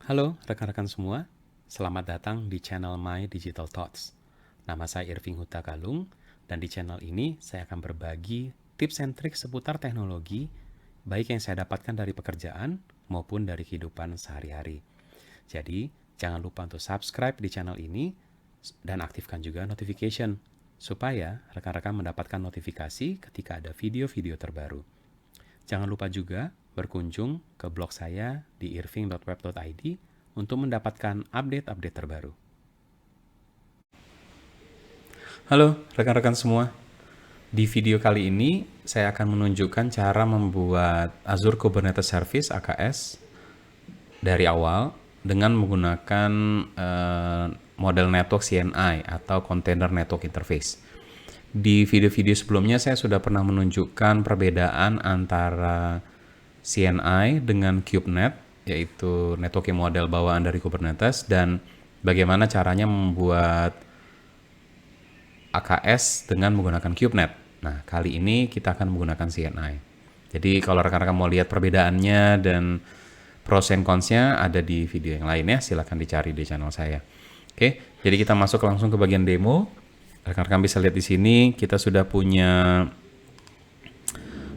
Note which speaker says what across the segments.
Speaker 1: Halo rekan-rekan semua, selamat datang di channel My Digital Thoughts. Nama saya Irving Huta Galung, dan di channel ini saya akan berbagi tips and trik seputar teknologi, baik yang saya dapatkan dari pekerjaan maupun dari kehidupan sehari-hari. Jadi, jangan lupa untuk subscribe di channel ini dan aktifkan juga notification, supaya rekan-rekan mendapatkan notifikasi ketika ada video-video terbaru. Jangan lupa juga berkunjung ke blog saya di irving.web.id untuk mendapatkan update-update terbaru. Halo rekan-rekan semua, di video kali ini saya akan menunjukkan cara membuat Azure Kubernetes Service AKS dari awal dengan menggunakan model network CNI atau Container Network Interface. Di video-video sebelumnya saya sudah pernah menunjukkan perbedaan antara CNI dengan KubeNet, yaitu networking model bawaan dari Kubernetes, dan bagaimana caranya membuat AKS dengan menggunakan KubeNet. Nah, kali ini kita akan menggunakan CNI. Jadi kalau rekan-rekan mau lihat perbedaannya dan pros and cons-nya ada di video yang lain ya, silahkan dicari di channel saya. Oke, jadi kita masuk langsung ke bagian demo. Rekan-rekan bisa lihat di sini kita sudah punya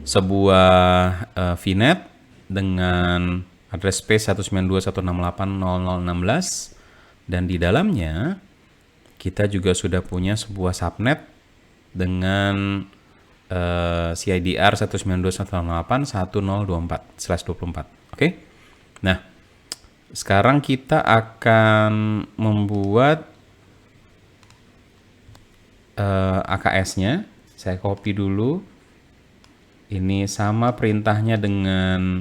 Speaker 1: sebuah VNet dengan address space 192.168.00.16, dan di dalamnya kita juga sudah punya sebuah subnet dengan CIDR 192.168.1024/24. Oke. Nah, sekarang kita akan membuat AKS-nya. Saya copy dulu. Ini sama perintahnya dengan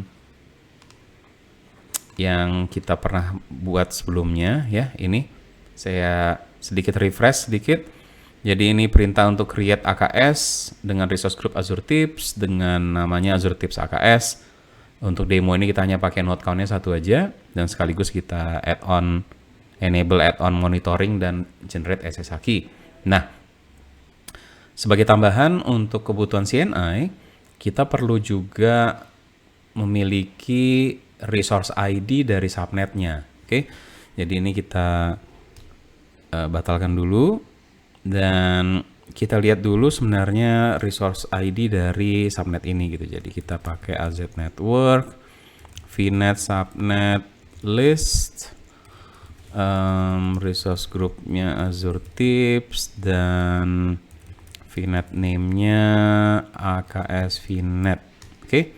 Speaker 1: yang kita pernah buat sebelumnya ya. Ini saya sedikit refresh sedikit. Jadi ini perintah untuk create AKS dengan resource group Azure Tips dengan namanya Azure Tips AKS. Untuk demo ini kita hanya pakai node count-nya 1 aja, dan sekaligus kita enable add-on monitoring dan generate SSH key. Nah, sebagai tambahan untuk kebutuhan CNI, kita perlu juga memiliki resource ID dari subnetnya. Oke, jadi ini kita batalkan dulu, dan kita lihat dulu sebenarnya resource ID dari subnet ini gitu. Jadi kita pakai AZ Network, VNet subnet list, resource groupnya Azure Tips, dan VNet name-nya AKS VNet. Oke,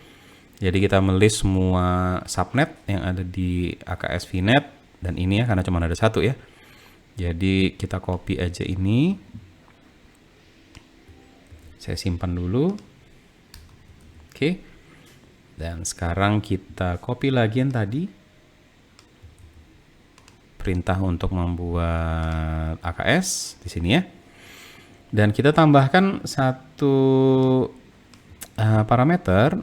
Speaker 1: jadi kita melist semua subnet yang ada di AKS VNet, dan ini ya karena cuma ada satu ya. Jadi kita copy aja ini. Saya simpan dulu. Oke. Dan sekarang kita copy lagi yang tadi. Perintah untuk membuat AKS di sini ya. Dan kita tambahkan satu parameter.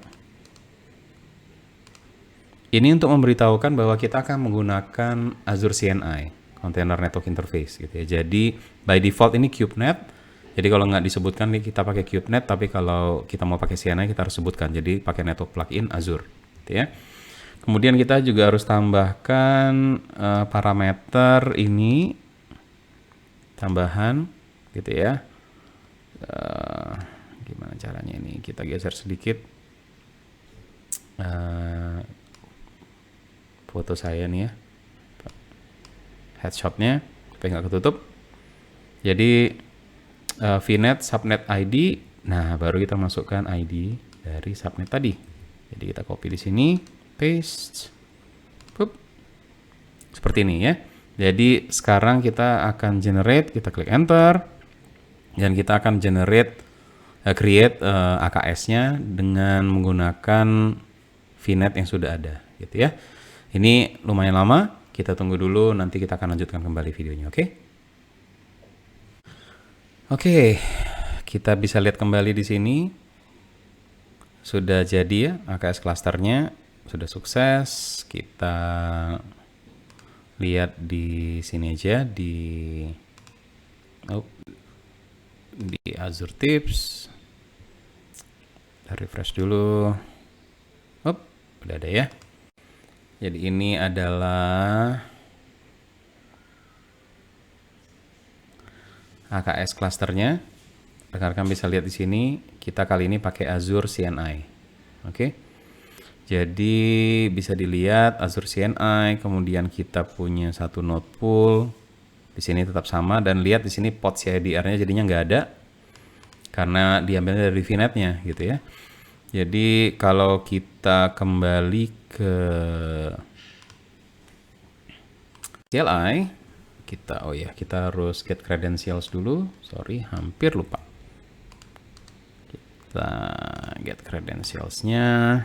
Speaker 1: Ini untuk memberitahukan bahwa kita akan menggunakan Azure CNI, Container Network Interface gitu ya. Jadi by default ini KubeNet. Jadi kalau nggak disebutkan nih kita pakai KubeNet, tapi kalau kita mau pakai CNI kita harus sebutkan. Jadi pakai network plugin Azure, gitu ya. Kemudian kita juga harus tambahkan parameter ini tambahan, gitu ya. Gimana caranya ini? Kita geser sedikit foto saya nih ya, headshotnya supaya nggak ketutup. Jadi VNet subnet ID. Nah, baru kita masukkan ID dari subnet tadi. Jadi kita copy di sini, paste. Pup. Seperti ini ya. Jadi sekarang kita akan generate, kita klik enter, dan kita akan create AKS-nya dengan menggunakan VNet yang sudah ada gitu ya. Ini lumayan lama, kita tunggu dulu, nanti kita akan lanjutkan kembali videonya, oke? Oke, kita bisa lihat kembali di sini. Sudah jadi ya, AKS clusternya sudah sukses. Kita lihat di sini aja di Azure Tips. Kita refresh dulu. Udah ada ya. Jadi ini adalah AKS clusternya. Rekan-rekan bisa lihat di sini, kita kali ini pakai Azure CNI. Oke. Jadi bisa dilihat Azure CNI, kemudian kita punya satu node pool. Di sini tetap sama, dan lihat di sini port CIDR-nya jadinya nggak ada karena diambil dari VNet-nya gitu ya. Jadi kalau kita kembali ke CLI, kita harus get credentials dulu. Sorry, hampir lupa. Kita get credentials-nya.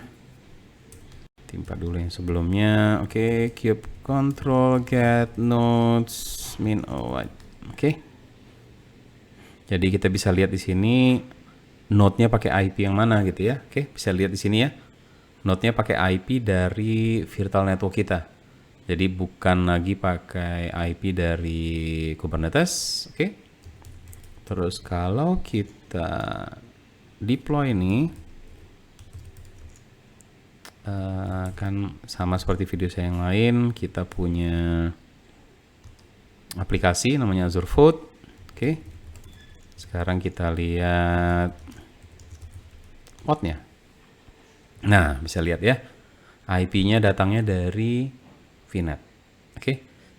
Speaker 1: Timpa dulu yang sebelumnya. Oke, cube control get nodes min Oke. Jadi kita bisa lihat di sini node-nya pakai IP yang mana gitu ya. Oke, bisa lihat di sini ya. Node-nya pakai IP dari virtual network kita. Jadi bukan lagi pakai IP dari Kubernetes. Oke. Terus kalau kita deploy ini, kan sama seperti video saya yang lain, kita punya aplikasi namanya Azure Food. Oke. Sekarang kita lihat portnya. Nah, bisa lihat ya, IP-nya datangnya dari VNet. Oke.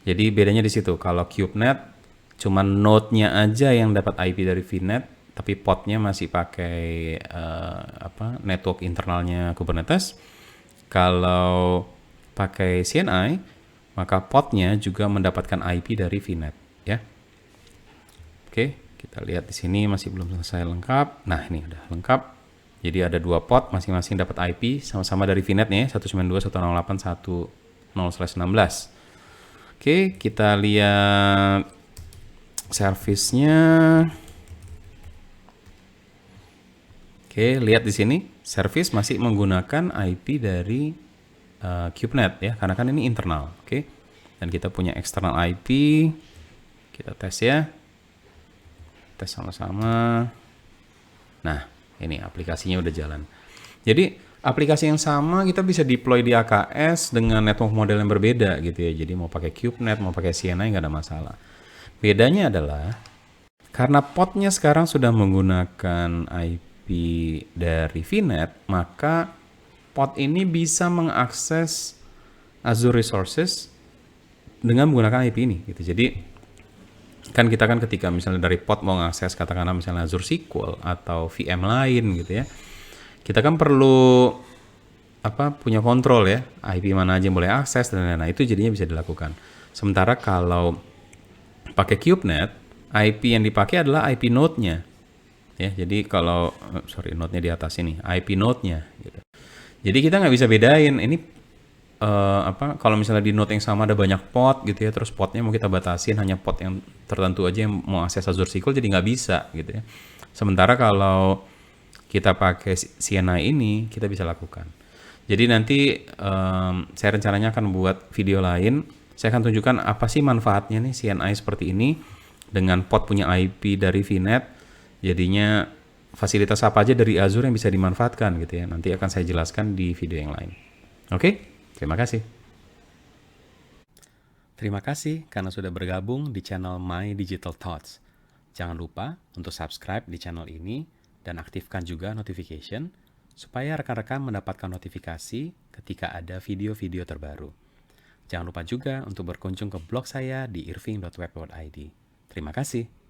Speaker 1: Jadi bedanya di situ. Kalau KubeNet cuma node-nya aja yang dapat IP dari VNet, tapi portnya masih pakai network internalnya Kubernetes. Kalau pakai CNI, maka portnya juga mendapatkan IP dari VNet, ya. Oke, kita lihat di sini masih belum selesai lengkap. Nah, ini udah lengkap. Jadi ada dua port, masing-masing dapat IP sama-sama dari VNet-nya, 192.168.1.0/16. Oke, kita lihat service-nya. Oke, lihat di sini, service masih menggunakan IP dari KubeNet ya, karena kan ini internal. Oke, dan kita punya external IP. Kita tes ya, tes sama-sama. Nah, ini aplikasinya udah jalan. Jadi aplikasi yang sama kita bisa deploy di AKS dengan network model yang berbeda gitu ya. Jadi mau pakai KubeNet, mau pakai CNI nggak ada masalah. Bedanya adalah karena portnya sekarang sudah menggunakan IP dari VNet, maka port ini bisa mengakses Azure Resources dengan menggunakan IP ini gitu. Jadi kan kita kan ketika misalnya dari port mau mengakses katakanlah misalnya Azure SQL atau VM lain gitu ya, kita kan perlu punya kontrol ya, IP mana aja yang boleh akses dan lain-lain. Itu jadinya bisa dilakukan. Sementara kalau pakai KubeNet, IP yang dipakai adalah IP node-nya. Ya, jadi kalau node-nya di atas ini, IP node-nya gitu. Jadi kita nggak bisa bedain ini kalau misalnya di node yang sama ada banyak port gitu ya, terus portnya mau kita batasin hanya port yang tertentu aja yang mau akses Azure SQL, jadi nggak bisa gitu ya. Sementara kalau kita pakai CNI ini, kita bisa lakukan. Jadi nanti saya rencananya akan buat video lain. Saya akan tunjukkan apa sih manfaatnya nih CNI seperti ini dengan port punya IP dari VNet. Jadinya fasilitas apa aja dari Azure yang bisa dimanfaatkan gitu ya. Nanti akan saya jelaskan di video yang lain. Oke, terima kasih. Terima kasih karena sudah bergabung di channel My Digital Thoughts. Jangan lupa untuk subscribe di channel ini dan aktifkan juga notification supaya rekan-rekan mendapatkan notifikasi ketika ada video-video terbaru. Jangan lupa juga untuk berkunjung ke blog saya di irving.web.id. Terima kasih.